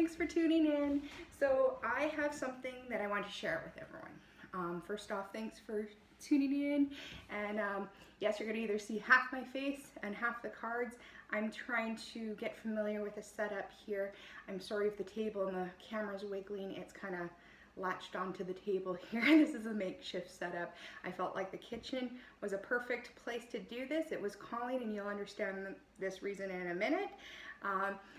thanks for tuning in. So I have something that I want to share with everyone. First off, thanks for tuning in. And yes, you're gonna either see half my face and half the cards. I'm trying to get familiar with the setup here. I'm sorry if the table and the camera's wiggling. It's kind of latched onto the table here. This is a makeshift setup. I felt like the kitchen was a perfect place to do this. It was calling, and you'll understand this reason in a minute.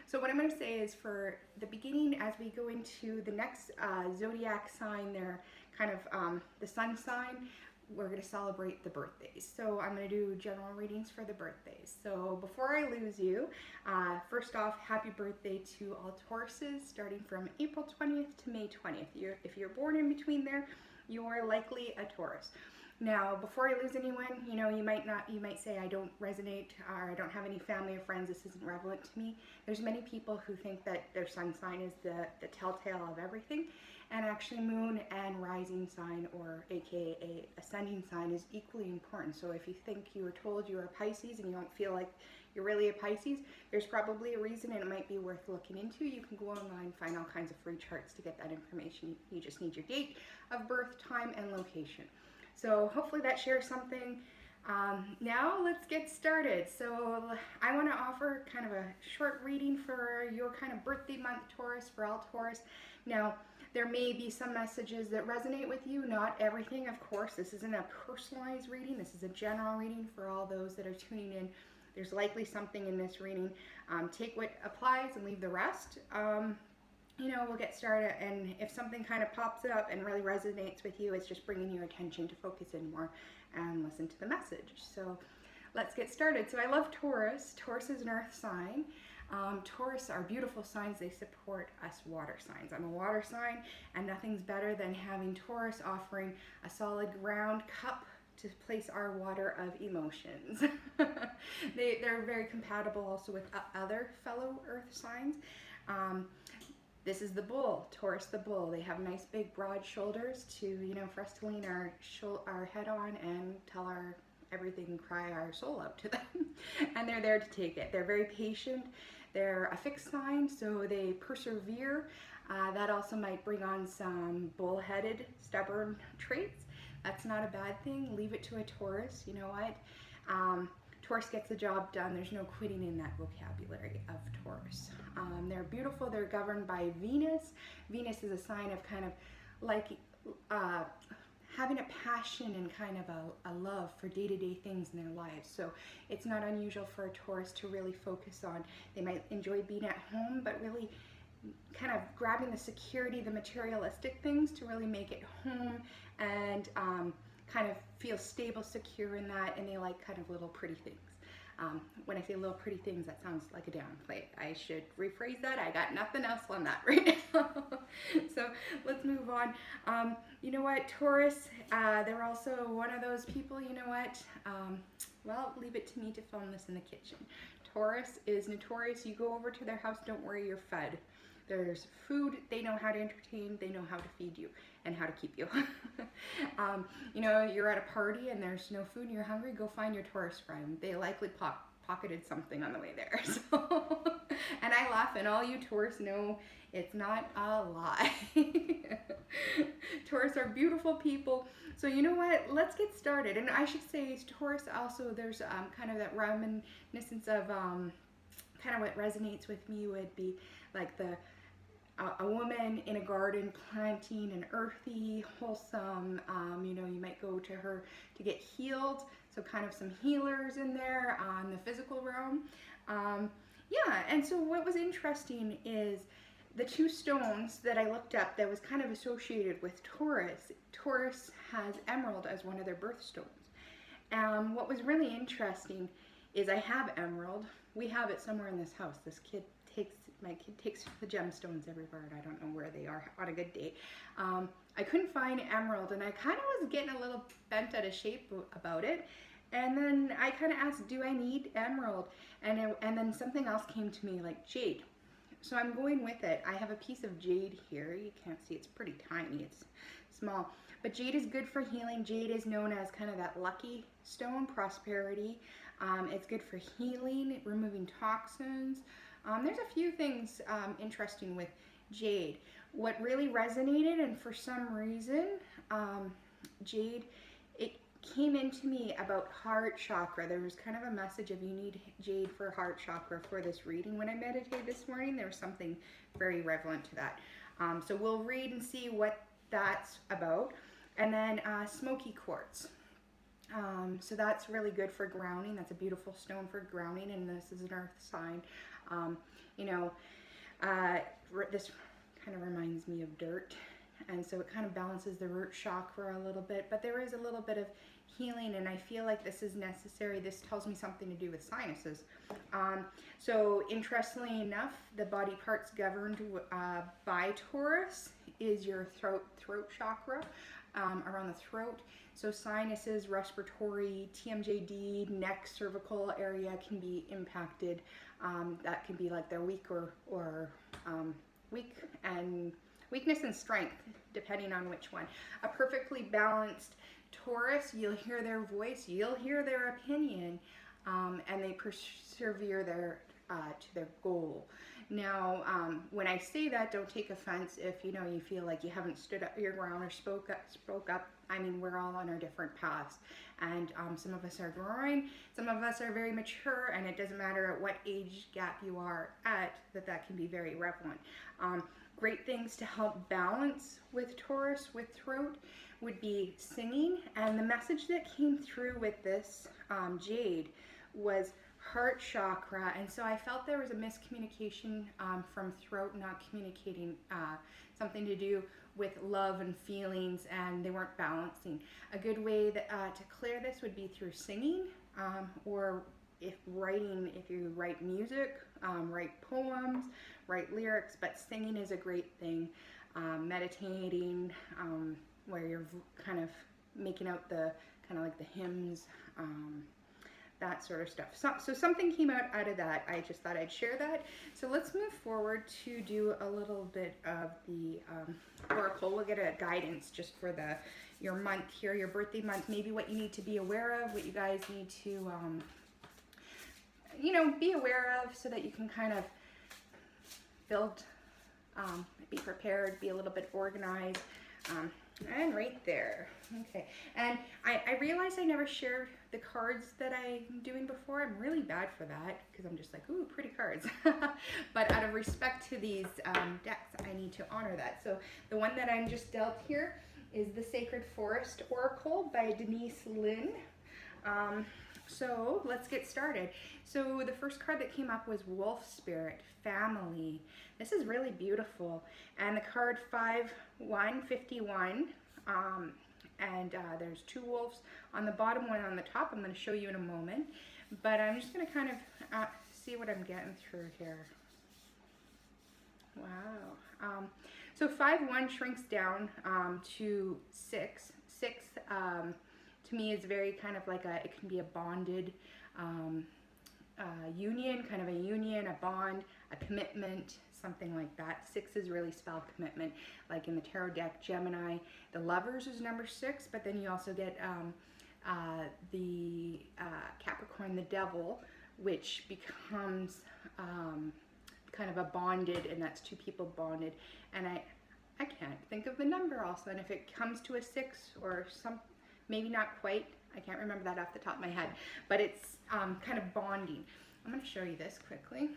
So what I'm going to say is, for the beginning, as we go into the next zodiac sign, they're kind of the sun sign, we're going to celebrate the birthdays. So I'm going to do general readings for the birthdays. So before I lose you, first off, happy birthday to all Tauruses, starting from April 20th to May 20th. If you're born in between there, you are likely a Taurus. Now, before I lose anyone, you might say I don't resonate, or I don't have any family or friends, this isn't relevant to me. There's many people who think that their sun sign is the telltale of everything, and actually moon and rising sign, or aka ascending sign, is equally important. So if you think you were told you were a Pisces and you don't feel like you're really a Pisces, there's probably a reason, and it might be worth looking into. You can go online, find all kinds of free charts to get that information. You just need your date of birth, time, and location. So hopefully that shares something. Now let's get started. So I want to offer kind of a short reading for your kind of birthday month, Taurus, for all Taurus. Now, there may be some messages that resonate with you, not everything, of course. This isn't a personalized reading. This is a general reading for all those that are tuning in. There's likely something in this reading. Take what applies and leave the rest. We'll get started, and if something kind of pops up and really resonates with you, it's just bringing your attention to focus in more and listen to the message. So let's get started. So I love Taurus. Taurus is an earth sign. Taurus are beautiful signs. They support us water signs. I'm a water sign, and nothing's better than having Taurus offering a solid ground cup to place our water of emotions. They're very compatible also with other fellow earth signs. This is the bull, Taurus the bull. They have nice big broad shoulders to, for us to lean our head on and tell everything, cry our soul out to them. And they're there to take it. They're very patient. They're a fixed sign, so they persevere. That also might bring on some bullheaded, stubborn traits. That's not a bad thing. Leave it to a Taurus. You know what? Taurus gets the job done. There's no quitting in that vocabulary of Taurus. They're beautiful. They're governed by Venus. Venus is a sign of kind of like having a passion and kind of a love for day-to-day things in their lives. So it's not unusual for a Taurus to really focus on. They might enjoy being at home, but really kind of grabbing the security, the materialistic things, to really make it home and kind of feel stable, secure in that, and they like kind of little pretty things. When I say little pretty things, that sounds like a downplay. I should rephrase that. I got nothing else on that right now. So let's move on. You know what, Taurus, they're also one of those people, well, leave it to me to film this in the kitchen. Taurus is notorious. You go over to their house, don't worry, you're fed. There's food, they know how to entertain, they know how to feed you and how to keep you. You're at a party and there's no food and you're hungry, go find your Taurus friend. They likely pocketed something on the way there. So, and I laugh, and all you Taurus know it's not a lie. Taurus are beautiful people. So you know what, let's get started. And I should say, Taurus also, there's kind of that reminiscence of kind of what resonates with me would be like a woman in a garden planting an earthy, wholesome, you might go to her to get healed. So kind of some healers in there on the physical realm. And so what was interesting is the two stones that I looked up that was kind of associated with Taurus. Taurus has emerald as one of their birthstones. What was really interesting is I have emerald. We have it somewhere in this house. My kid takes the gemstones everywhere, and I don't know where they are on a good day. I couldn't find emerald, and I kind of was getting a little bent out of shape about it. And then I kind of asked, do I need emerald? And then something else came to me, like jade. So I'm going with it. I have a piece of jade here. You can't see, it's pretty tiny, it's small. But jade is good for healing. Jade is known as kind of that lucky stone, prosperity. It's good for healing, removing toxins. There's a few things interesting with jade. What really resonated, and for some reason, jade, it came into me about heart chakra. There was kind of a message of you need jade for heart chakra for this reading. When I meditated this morning, there was something very relevant to that. So we'll read and see what that's about. And then Smokey quartz. So that's really good for grounding. That's a beautiful stone for grounding, and this is an earth sign. You know, this kind of reminds me of dirt, and so it kind of balances the root chakra a little bit, but there is a little bit of healing, and I feel like this is necessary. This tells me something to do with sinuses. So interestingly enough, the body parts governed by Taurus is your throat chakra, around the throat. So sinuses, respiratory, TMJD, neck, cervical area can be impacted. That can be like their weakness and strength, depending on which one. A perfectly balanced Taurus, you'll hear their voice, you'll hear their opinion, and they persevere to their goal. Now, when I say that, don't take offense if you feel like you haven't stood up your ground or spoke up. I mean, we're all on our different paths, and some of us are growing, some of us are very mature, and it doesn't matter at what age gap you are at, that can be very relevant. Great things to help balance with Taurus, with throat, would be singing, and the message that came through with this jade was heart chakra, and so I felt there was a miscommunication from throat not communicating something to do with love and feelings, and they weren't balancing. A good way to clear this would be through singing, or if you write music, write poems, write lyrics, but singing is a great thing. Meditating, where you're kind of making out the kind of like the hymns, that sort of stuff. So something came out of that. I just thought I'd share that. So let's move forward to do a little bit of the oracle. We'll get a guidance just for your month here, your birthday month, maybe what you need to be aware of, what you guys need to be aware of, so that you can kind of build, be prepared, be a little bit organized. And right there. Okay. And I realized I never shared the cards that I'm doing before. I'm really bad for that, because I'm just like, ooh, pretty cards. But out of respect to these decks, I need to honor that. So the one that I'm just dealt here is the Sacred Forest Oracle by Denise Lynn. So let's get started. So the first card that came up was Wolf Spirit, Family. This is really beautiful. And the card 5151, and there's two wolves on the bottom, one on the top. I'm going to show you in a moment, but I'm just going to kind of see what I'm getting through here. Wow. So 5-1 shrinks down to 6. 6 to me is very kind of like it can be a bonded union, kind of a union, a bond, a commitment, something like that. 6 is really spell commitment, like in the tarot deck, Gemini. The Lovers is number 6, but then you also get the Capricorn, the Devil, which becomes kind of a bonded, and that's two people bonded. And I can't think of the number also, and if it comes to a 6 or maybe not quite, I can't remember that off the top of my head, but it's kind of bonding. I'm going to show you this quickly.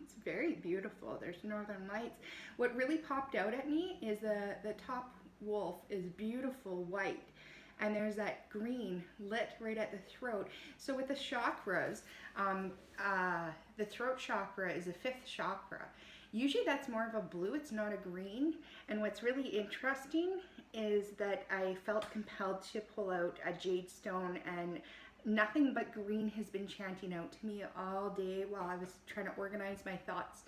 It's very beautiful. There's Northern Lights. What really popped out at me is the top wolf is beautiful white, and there's that green lit right at the throat. So with the chakras, the throat chakra is the 5th chakra. Usually that's more of a blue, it's not a green. And what's really interesting is that I felt compelled to pull out a jade stone, and nothing but green has been chanting out to me all day while I was trying to organize my thoughts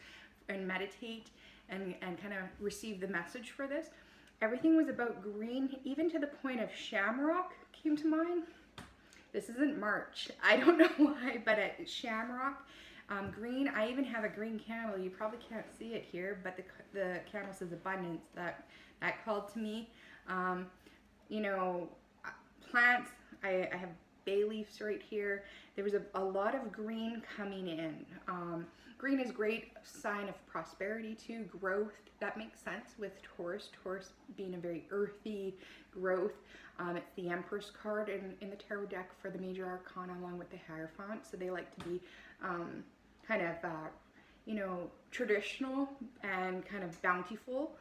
and meditate and kind of receive the message for this. Everything was about green, even to the point of shamrock came to mind. This isn't March, I don't know why, but shamrock, green. I even have a green candle. You probably can't see it here, but the candle says abundance. That called to me. Plants. I have bay leaves right here. There was a lot of green coming in. Green is great sign of prosperity too, growth. That makes sense with Taurus. Taurus being a very earthy growth. It's the Empress card in the tarot deck for the major arcana along with the Hierophant. So they like to be kind of, you know, traditional and kind of bountiful,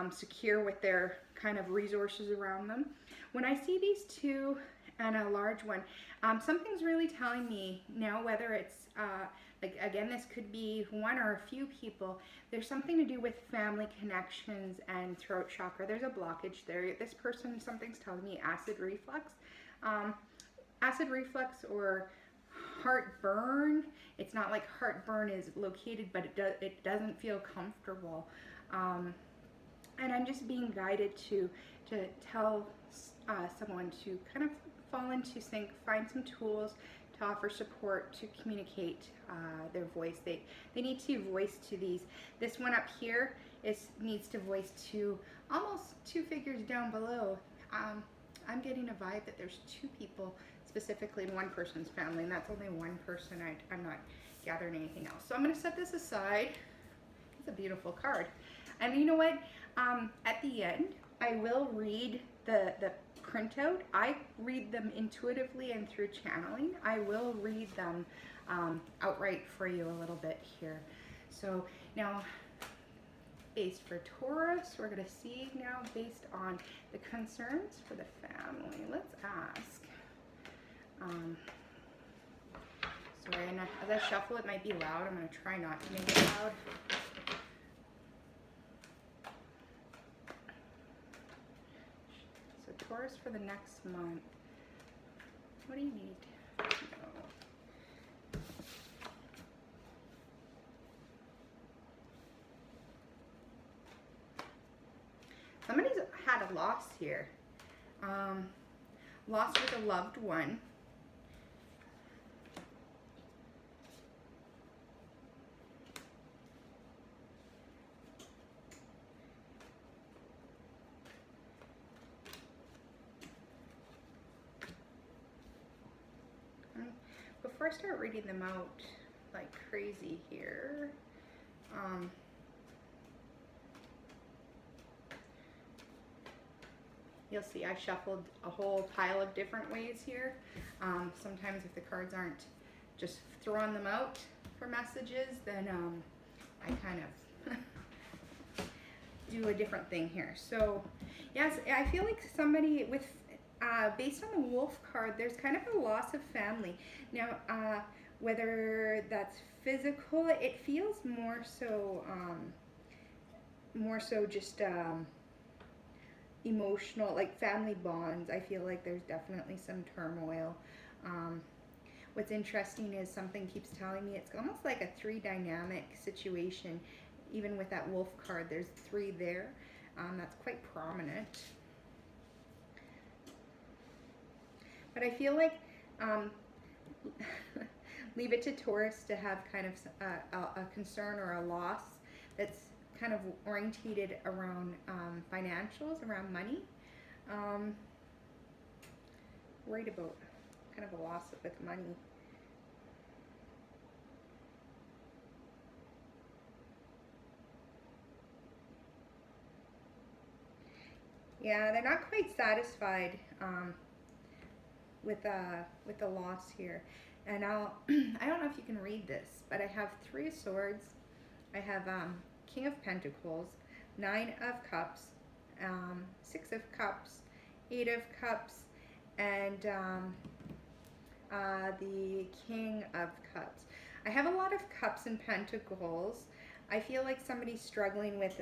secure with their kind of resources around them. When I see these two and a large one, something's really telling me now, whether it's like, again, this could be one or a few people. There's something to do with family connections and throat chakra. There's a blockage there. This person, something's telling me acid reflux. Acid reflux or heartburn. It's not like heartburn is located, but it doesn't feel comfortable. And I'm just being guided to tell someone to kind of fall into sync, find some tools to offer support, to communicate their voice. They need to voice to these. This one up here needs to voice to almost 2 figures down below. I'm getting a vibe that there's 2 people specifically in one person's family, and that's only one person. I'm not gathering anything else. So I'm going to set this aside. It's a beautiful card. And you know what? At the end, I will read the printout. I read them intuitively and through channeling. I will read them outright for you a little bit here. So now, based for Taurus, we're going to see now based on the concerns for the family. Let's ask. Sorry, and as I shuffle, it might be loud. I'm going to try not to make it loud. So Taurus for the next month. What do you need? Somebody's had a loss here. Loss with a loved one. Before I start reading them out like crazy here, you'll see I shuffled a whole pile of different ways here. Sometimes if the cards aren't just throwing them out for messages, then I kind of do a different thing here. So yes, I feel like somebody with based on the Wolf card, there's kind of a loss of family. Now, whether that's physical, it feels more so just emotional, like family bonds. I feel like there's definitely some turmoil. What's interesting is something keeps telling me it's almost like a 3 dynamic situation. Even with that Wolf card, there's 3 there. That's quite prominent. But I feel like leave it to Taurus to have kind of a concern or a loss that's kind of orientated around financials, around money. Worried about kind of a loss with money. Yeah, they're not quite satisfied with the loss here. And I don't know if you can read this, but I have 3 of Swords. I have King of Pentacles, 9 of Cups, 6 of Cups, 8 of Cups, and the King of Cups. I have a lot of Cups and Pentacles. I feel like somebody's struggling with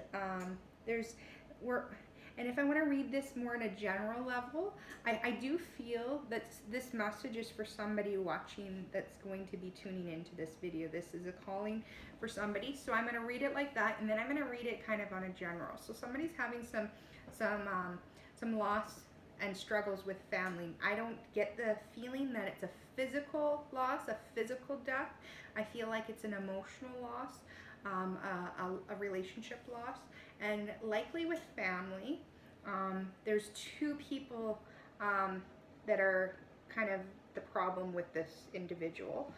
and if I want to read this more on a general level, I do feel that this message is for somebody watching that's going to be tuning into this video. This is a calling for somebody. So I'm going to read it like that, and then I'm going to read it kind of on a general. So somebody's having some loss and struggles with family. I don't get the feeling that it's a physical loss, a physical death. I feel like it's an emotional loss, a relationship loss. And likely with family, there's 2 people that are kind of the problem with this individual,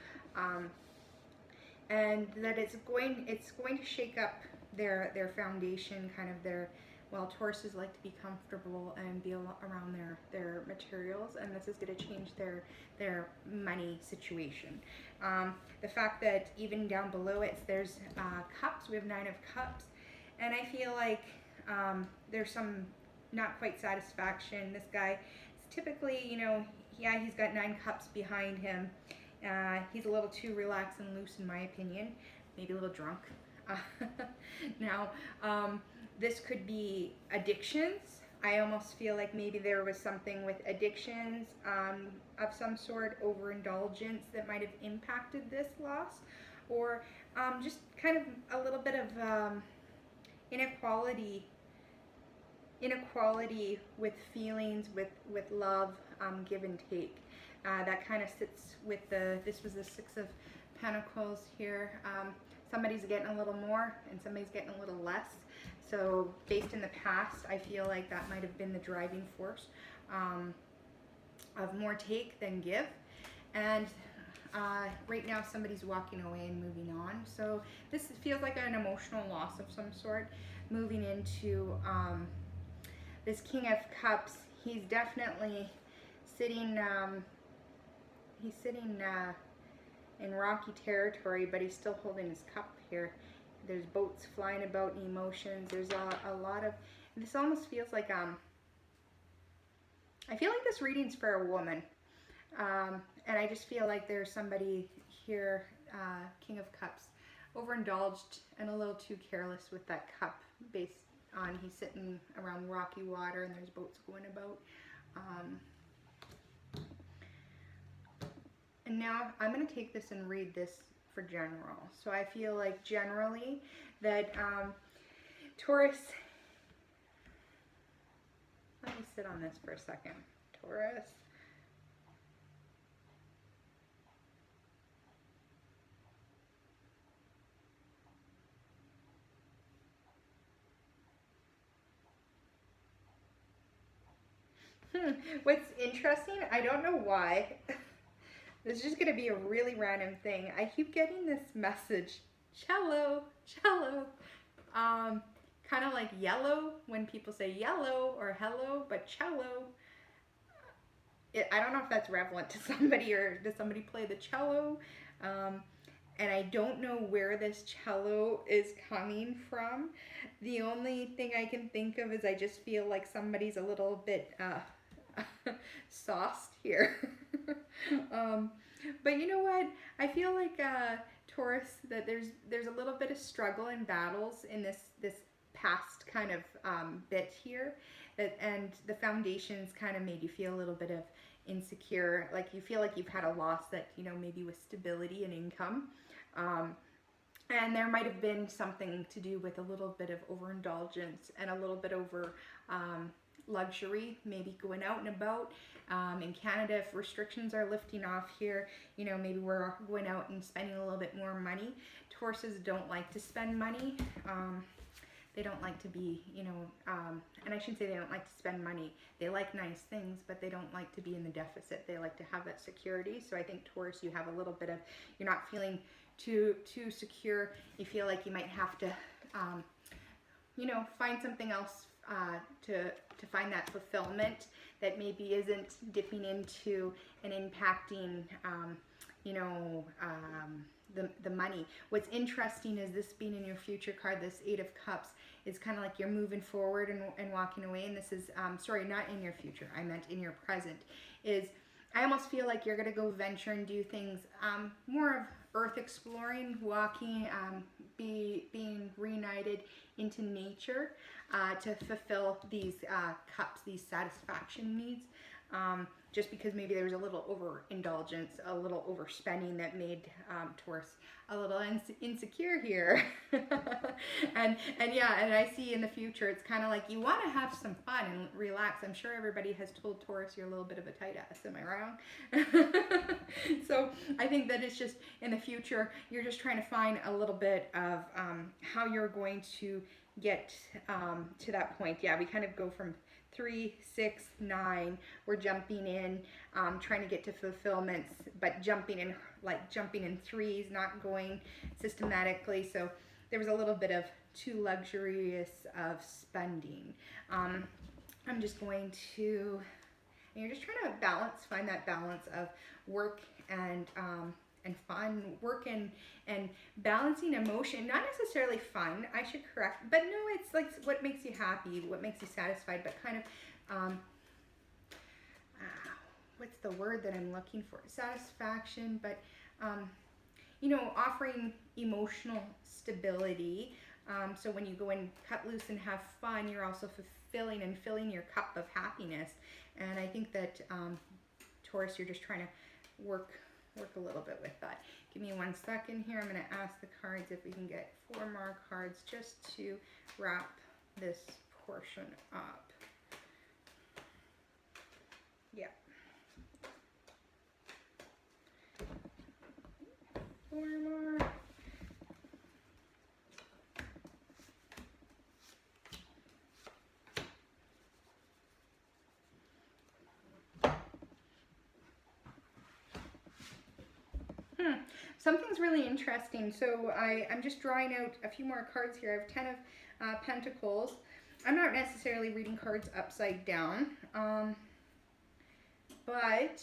and that it's going to shake up their foundation, kind of their, well, Tauruses like to be comfortable and be around their materials, and this is going to change their money situation. The fact that even down below it, there's cups. We have 9 of cups, and I feel like there's some not quite satisfaction. This guy is typically, you know, yeah, he's got 9 cups behind him. He's a little too relaxed and loose, in my opinion. Maybe a little drunk. Now, this could be addictions. I almost feel like maybe there was something with addictions of some sort, overindulgence, that might have impacted this loss, or just kind of a little bit of inequality with feelings, with love, give and take. That kind of sits with this was the 6 of Pentacles here. Somebody's getting a little more and somebody's getting a little less. So based in the past, I feel like that might have been the driving force of more take than give. And right now somebody's walking away and moving on. So this feels like an emotional loss of some sort. Moving into this King of Cups, he's definitely sitting, in rocky territory, but he's still holding his cup here. There's boats flying about, emotions. There's a lot of, this almost feels like, I feel like this reading's for a woman. And I just feel like there's somebody here, King of Cups, overindulged and a little too careless with that cup, based on he's sitting around rocky water and there's boats going about. And now I'm going to take this and read this for general. So I feel like generally that Taurus, let me sit on this for a second. Taurus. What's interesting, I don't know why. This is just going to be a really random thing. I keep getting this message, cello, cello. Kind of like yellow when people say yellow or hello, but cello. I don't know if that's relevant to somebody, or does somebody play the cello? And I don't know where this cello is coming from. The only thing I can think of is I just feel like somebody's a little bit sauced here. But you know what? I feel like Taurus, that there's a little bit of struggle and battles in this past kind of bit here, and the foundations kind of made you feel a little bit of insecure, like you feel like you've had a loss that, you know, maybe with stability and income. And there might have been something to do with a little bit of overindulgence and a little bit over luxury, maybe going out and about. In Canada, if restrictions are lifting off here, you know, maybe we're going out and spending a little bit more money. Tauruses don't like to spend money. They don't like to be, you know, and I shouldn't say they don't like to spend money. They like nice things, but they don't like to be in the deficit. They like to have that security. So I think Taurus, you have a little bit of, you're not feeling too secure. You feel like you might have to, you know, find something else to find that fulfillment that maybe isn't dipping into and impacting, you know, the money. What's interesting is this being in your future card, this 8 of Cups, is kind of like you're moving forward and walking away. And this is, sorry, not in your future, I meant in your present, is I almost feel like you're going to go venture and do things, more of earth exploring, walking, being reunited into nature to fulfill these cups, these satisfaction needs. Just because maybe there was a little overindulgence, a little overspending that made Taurus a little insecure here. and yeah, and I see in the future, it's kind of like you want to have some fun and relax. I'm sure everybody has told Taurus you're a little bit of a tight ass. Am I wrong? So I think that it's just in the future, you're just trying to find a little bit of how you're going to get to that point. Yeah, we kind of go from 3, 6, 9. We're jumping in, trying to get to fulfillments, but jumping in threes, not going systematically. So there was a little bit of too luxurious of spending. I'm just going to, and you're just trying to balance, find that balance of work and fun, work and balancing emotion, not necessarily fun, I should correct, but no, it's like what makes you happy, what makes you satisfied, but kind of, what's the word that I'm looking for? Satisfaction, but, you know, offering emotional stability. So when you go and cut loose and have fun, you're also fulfilling and filling your cup of happiness. And I think that, Taurus, you're just trying to work a little bit with that. Give me 1 second here. I'm going to ask the cards if we can get 4 more cards just to wrap this portion up. Yeah. 4 more. Something's really interesting. So I'm just drawing out a few more cards here. I have 10 of Pentacles. I'm not necessarily reading cards upside down. But,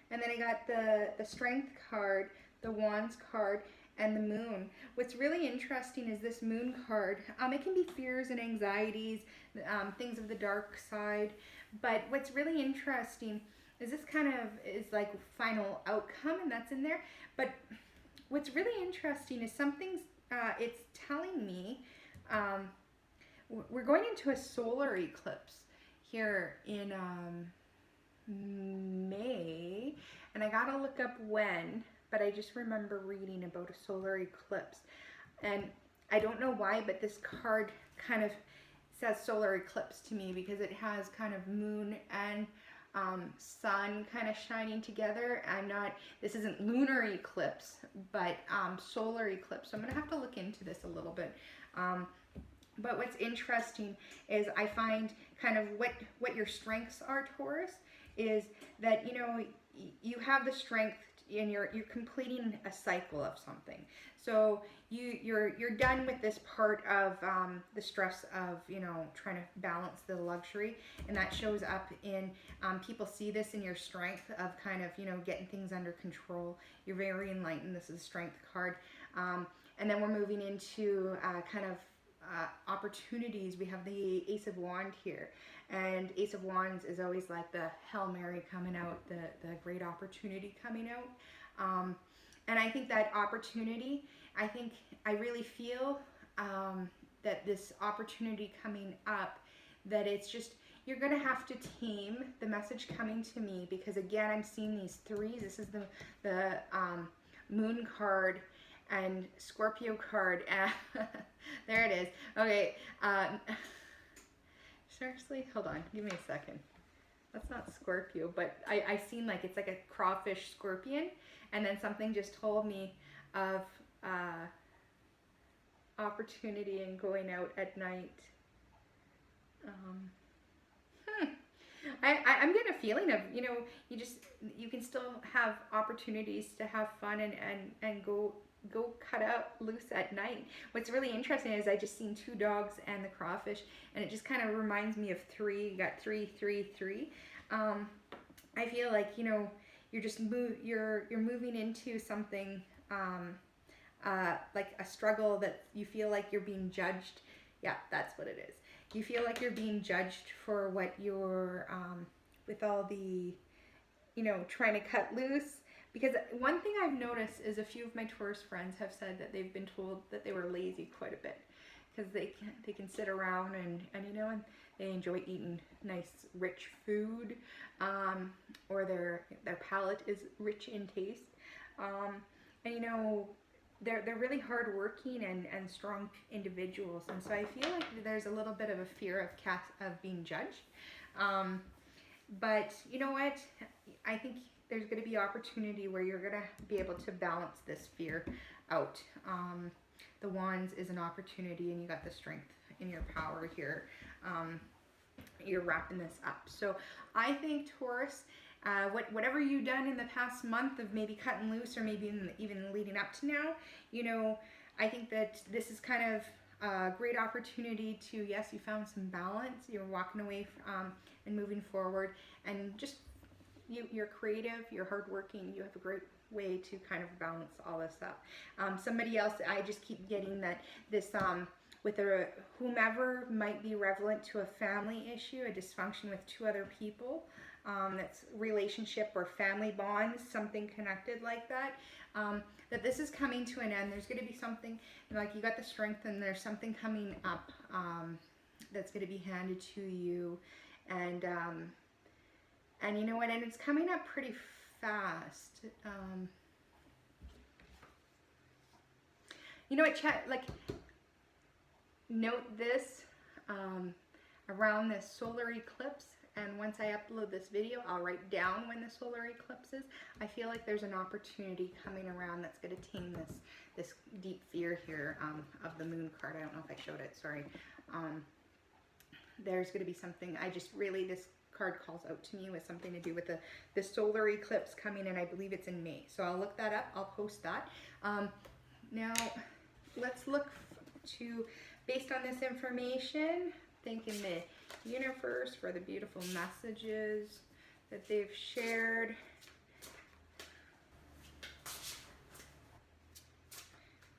and then I got the Strength card, the Wands card, and the Moon. What's really interesting is this Moon card. It can be fears and anxieties, things of the dark side. But what's really interesting is this kind of is like final outcome, and that's in there. But what's really interesting is something's, it's telling me, we're going into a solar eclipse here in May, and I gotta look up when, but I just remember reading about a solar eclipse. And I don't know why, but this card kind of says solar eclipse to me because it has kind of moon and sun kind of shining together. This isn't lunar eclipse, but solar eclipse. So I'm gonna have to look into this a little bit. But what's interesting is I find kind of what your strengths are, Taurus, is that, you know, you have the strength and you're completing a cycle of something. So you're done with this part of the stress of, you know, trying to balance the luxury, and that shows up in people see this in your strength of kind of, you know, getting things under control. You're very enlightened. This is a strength card, and then we're moving into kind of opportunities. We have the Ace of Wands here, and Ace of Wands is always like the Hail Mary coming out, the great opportunity coming out. And I think that opportunity, I really feel that this opportunity coming up, that it's just, you're going to have to tame the message coming to me, because again, I'm seeing these threes. This is the Moon card and Scorpio card. There it is. Okay. Seriously? Hold on. Give me a second. That's not Scorpio, but I seen like it's like a crawfish scorpion, and then something just told me of opportunity and going out at night. I'm getting a feeling of, you know, you can still have opportunities to have fun and go cut out loose at night. What's really interesting is I just seen 2 dogs and the crawfish, and it just kind of reminds me of 3. You got 3, 3, 3. I feel like, you know, you're just you're moving into something like a struggle that you feel like you're being judged. Yeah, that's what it is. You feel like you're being judged for what you're with all the, you know, trying to cut loose. Because one thing I've noticed is a few of my Taurus friends have said that they've been told that they were lazy quite a bit, because they can sit around and you know, and they enjoy eating nice rich food, or their palate is rich in taste, and you know, they're really hardworking and strong individuals, and so I feel like there's a little bit of a fear of being judged, but you know what, I think there's going to be opportunity where you're going to be able to balance this fear out. The Wands is an opportunity, and you got the strength in your power here. you're wrapping this up. So I think Taurus, whatever you've done in the past month of maybe cutting loose, or maybe even leading up to now, you know, I think that this is kind of a great opportunity to, yes, you found some balance, you're walking away and moving forward, and just you're creative, you're hardworking, you have a great way to kind of balance all this up. Somebody else, I just keep getting that this with whomever might be relevant to a family issue, a dysfunction with two other people, that's relationship or family bonds, something connected like that, that this is coming to an end. There's going to be something, like you got the strength, and there's something coming up that's going to be handed to you, and you know what, and it's coming up pretty fast. You know what, chat, like, note this around this solar eclipse, and once I upload this video, I'll write down when the solar eclipse is. I feel like there's an opportunity coming around that's going to tame this deep fear here of the moon card. I don't know if I showed it, sorry. There's going to be something, this card calls out to me with something to do with the solar eclipse coming in. I believe it's in May, so I'll look that up. I'll post that. Now let's look to, based on this information, thanking the universe for the beautiful messages that they've shared.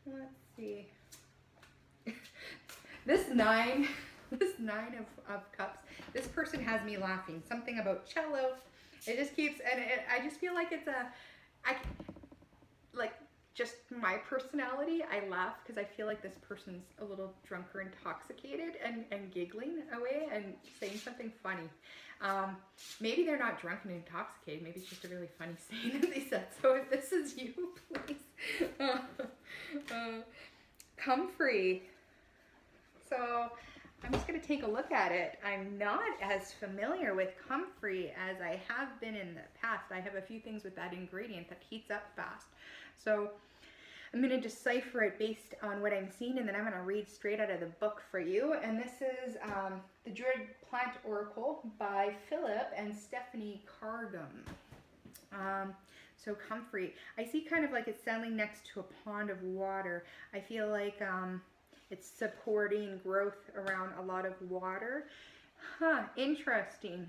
Let's see. This nine of cups, this person has me laughing. Something about cello. It just keeps, and I just feel like it's just my personality. I laugh because I feel like this person's a little drunk or intoxicated and giggling away and saying something funny. Maybe they're not drunk and intoxicated. Maybe it's just a really funny saying that they said. So if this is you, please. Comfrey. So I'm just going to take a look at it. I'm not as familiar with comfrey as I have been in the past. I have a few things with that ingredient that heats up fast. So I'm going to decipher it based on what I'm seeing, and then I'm going to read straight out of the book for you. And this is the Druid Plant Oracle by Philip and Stephanie Cargum. So comfrey. I see kind of like it's settling next to a pond of water. I feel like it's supporting growth around a lot of water. Huh, interesting.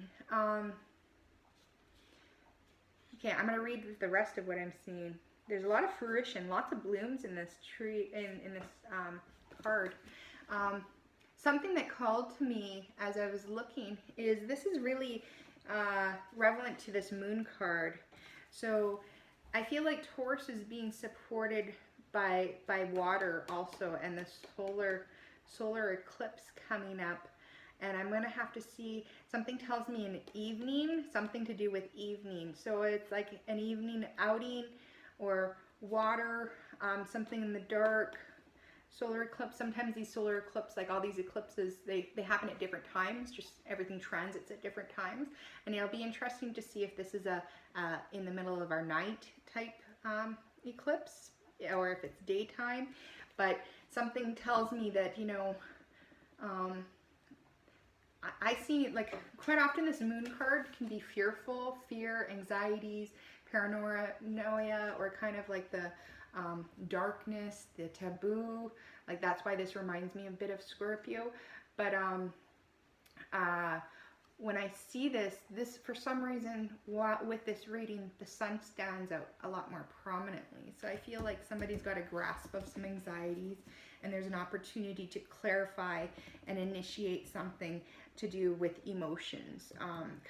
Okay, I'm going to read the rest of what I'm seeing. There's a lot of fruition, lots of blooms in this tree, in this card. Something that called to me as I was looking is this is really relevant to this moon card. So I feel like Taurus is being supported by water also, and the solar eclipse coming up. And I'm going to have to see, something tells me an evening, something to do with evening. So it's like an evening outing, or water, something in the dark, solar eclipse. Sometimes these solar eclipses, like all these eclipses, they happen at different times, just everything transits at different times. And it'll be interesting to see if this is a in the middle of our night type eclipse, or if it's daytime. But something tells me that, you know, I see, like, quite often this moon card can be fearful, fear, anxieties, paranoia, or kind of like the darkness, the taboo. Like, that's why this reminds me a bit of Scorpio. But when I see this for some reason, with this reading, the sun stands out a lot more prominently. So I feel like somebody's got a grasp of some anxieties, and there's an opportunity to clarify and initiate something to do with emotions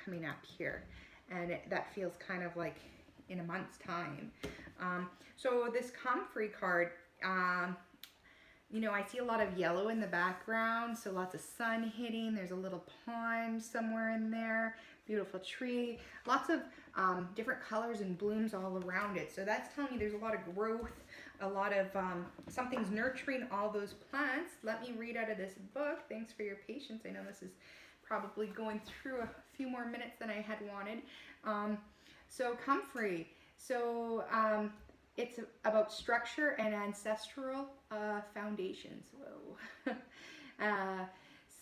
coming up here. And that feels kind of like in a month's time. So this comfrey card, you know, I see a lot of yellow in the background, so lots of sun hitting. There's a little pond somewhere in there, beautiful tree, lots of different colors and blooms all around it. So that's telling me there's a lot of growth, a lot of something's nurturing all those plants. Let me read out of this book. Thanks for your patience. I know this is probably going through a few more minutes than I had wanted. So comfrey. So it's about structure and ancestral foundations. Whoa.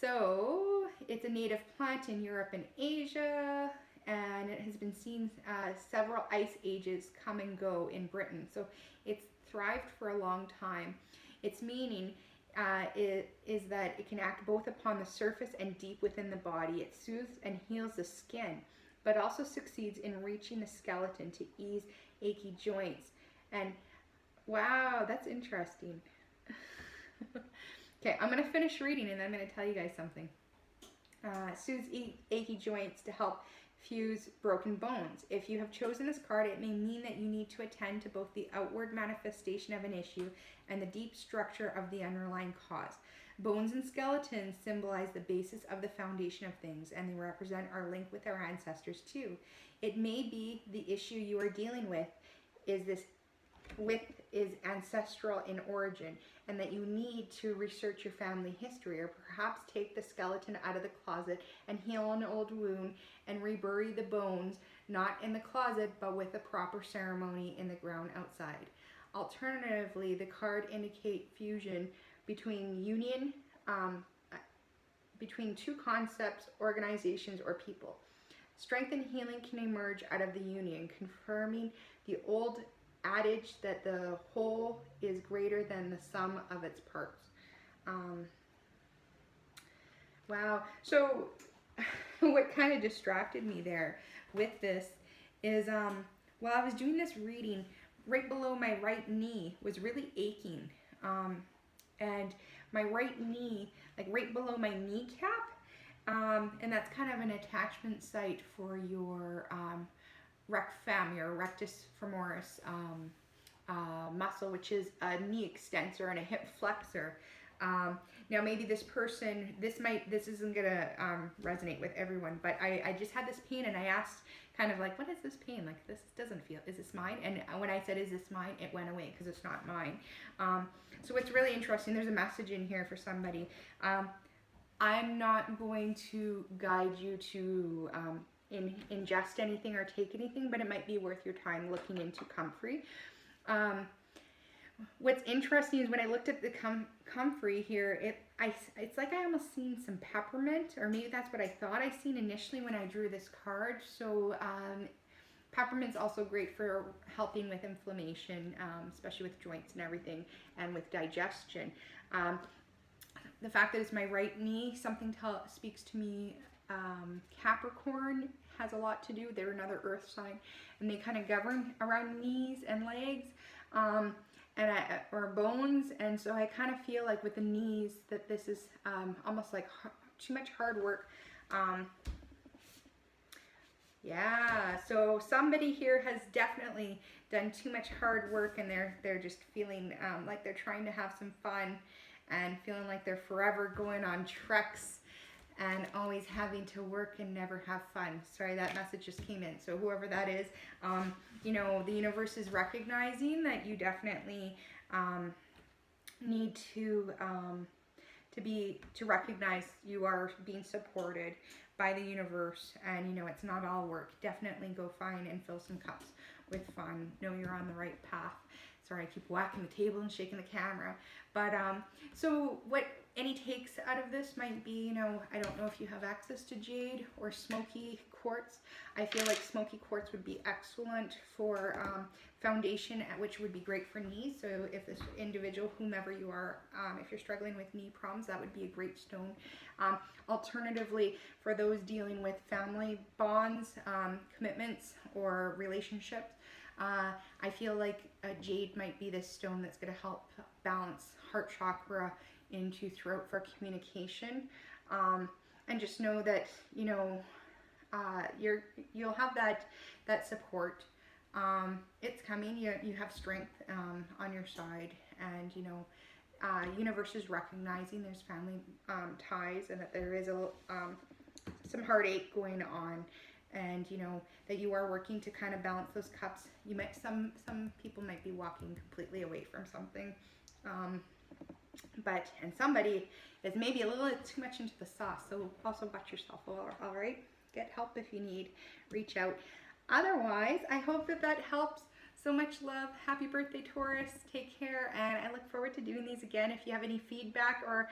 So it's a native plant in Europe and Asia, and it has been seen several ice ages come and go in Britain. So it's thrived for a long time. Its meaning is that it can act both upon the surface and deep within the body. It soothes and heals the skin, but also succeeds in reaching the skeleton to ease achy joints. And wow, that's interesting. Okay, I'm going to finish reading and then I'm going to tell you guys something. Soothes achy joints to help fuse broken bones. If you have chosen this card, it may mean that you need to attend to both the outward manifestation of an issue and the deep structure of the underlying cause. Bones and skeletons symbolize the basis of the foundation of things, and they represent our link with our ancestors too. It may be the issue you are dealing with is ancestral in origin, and that you need to research your family history, or perhaps take the skeleton out of the closet and heal an old wound and rebury the bones, not in the closet but with a proper ceremony in the ground outside. Alternatively, the card indicates fusion between between two concepts, organizations, or people. Strength and healing can emerge out of the union, confirming the old adage that the whole is greater than the sum of its parts. Wow. So what kind of distracted me there with this is while I was doing this reading, right below my right knee was really aching. And my right knee, like right below my kneecap, and that's kind of an attachment site for your rec-fem, your rectus femoris muscle, which is a knee extensor and a hip flexor. Now maybe this person, this isn't gonna resonate with everyone, but I just had this pain and I asked kind of like, what is this pain? Like, this doesn't feel, is this mine? And when I said, is this mine? It went away because it's not mine. So it's really interesting. There's a message in here for somebody. I'm not going to guide you to ingest anything or take anything, but it might be worth your time looking into comfrey. What's interesting is when I looked at the comfrey here, it's like I almost seen some peppermint, or maybe that's what I thought I seen initially when I drew this card. So peppermint's also great for helping with inflammation, especially with joints and everything, and with digestion. The fact that it's my right knee, something speaks to me. Capricorn has a lot to do. They're another earth sign, and they kind of govern around knees and legs, or bones. And so I kind of feel like with the knees that this is almost like too much hard work. Yeah, so somebody here has definitely done too much hard work, and they're just feeling like they're trying to have some fun and feeling like they're forever going on treks and always having to work and never have fun. Sorry, that message just came in. So whoever that is, you know, the universe is recognizing that you definitely need to recognize you are being supported by the universe, and you know it's not all work. Definitely go find and fill some cups with fun. Know you're on the right path. Sorry, I keep whacking the table and shaking the camera. But so what any takes out of this might be, you know, I don't know if you have access to jade or Smokey quartz. I feel like Smokey quartz would be excellent for foundation, which would be great for knees. So if this individual, whomever you are, if you're struggling with knee problems, that would be a great stone. Alternatively, for those dealing with family bonds, commitments, or relationships, I feel like jade might be this stone that's going to help balance heart chakra into throat for communication. And just know that, you know, you'll have that support. It's coming. You have strength on your side, and you know, universe is recognizing there's family ties, and that there is some heartache going on, and you know that you are working to kind of balance those cups. You might some people might be walking completely away from something, and somebody is maybe a little too much into the sauce. So also watch yourself. All right, get help if you need. Reach out. Otherwise, I hope that helps So much love. Happy birthday, Taurus. Take care, and I look forward to doing these again. If you have any feedback or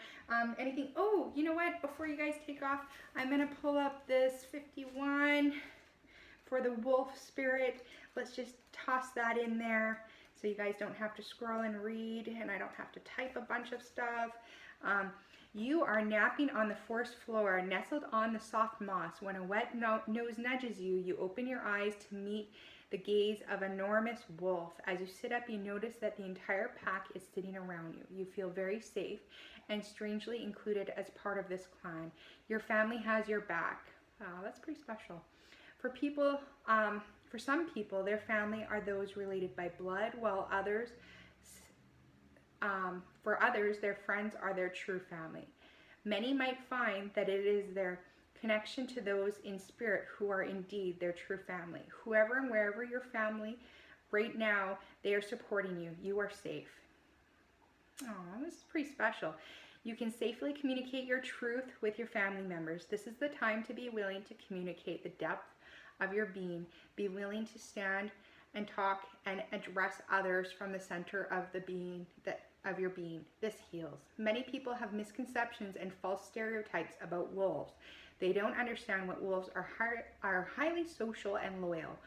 anything. Oh, you know what? Before you guys take off, I'm going to pull up this 51 for the wolf spirit. Let's just toss that in there so you guys don't have to scroll and read, and I don't have to type a bunch of stuff. You are napping on the forest floor, nestled on the soft moss. When a wet nose nudges you, you open your eyes to meet the gaze of an enormous wolf. As you sit up, you notice that the entire pack is sitting around you. You feel very safe and strangely included as part of this clan. Your family has your back. Wow, that's pretty special. For people, for some people, their family are those related by blood, while for others, their friends are their true family. Many might find that it is their connection to those in spirit who are indeed their true family. Whoever and wherever your family, right now, they are supporting you. You are safe. Oh, this is pretty special. You can safely communicate your truth with your family members. This is the time to be willing to communicate the depth of your being. Be willing to stand and talk and address others from the center of the being of your being. This heals. Many people have misconceptions and false stereotypes about wolves. They don't understand what wolves are highly social and loyal.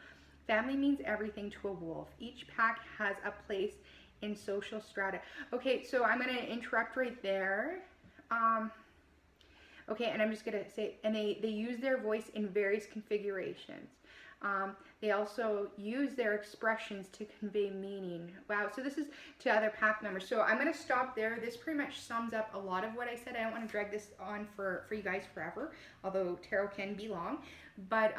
Family means everything to a wolf. Each pack has a place in social strata. Okay, so I'm going to interrupt right there. Okay, and I'm just going to say, and they use their voice in various configurations. They also use their expressions to convey meaning. Wow, so this is to other pack members. So I'm going to stop there. This pretty much sums up a lot of what I said. I don't want to drag this on for you guys forever, although tarot can be long. But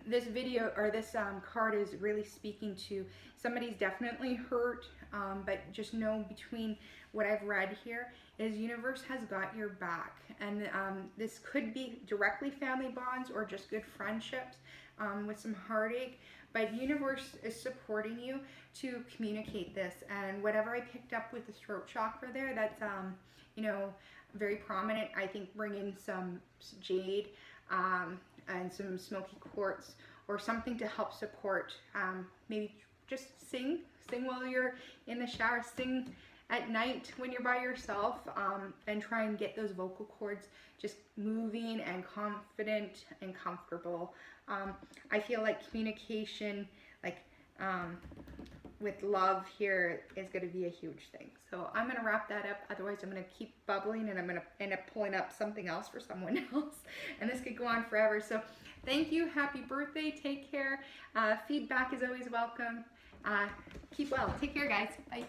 this video, or this card is really speaking to somebody's definitely hurt, but just know between what I've read here is universe has got your back. And this could be directly family bonds or just good friendships. With some heartache, but universe is supporting you to communicate this. And whatever I picked up with the throat chakra there, that's you know, very prominent. I think bring in some jade and some smoky quartz or something to help support. Maybe just sing while you're in the shower, sing at night when you're by yourself, and try and get those vocal cords just moving and confident and comfortable. I feel like communication, like with love here, is going to be a huge thing. So I'm going to wrap that up. Otherwise, I'm going to keep bubbling and I'm going to end up pulling up something else for someone else. And this could go on forever. So thank you. Happy birthday. Take care. Feedback is always welcome. Keep well. Take care, guys. Bye.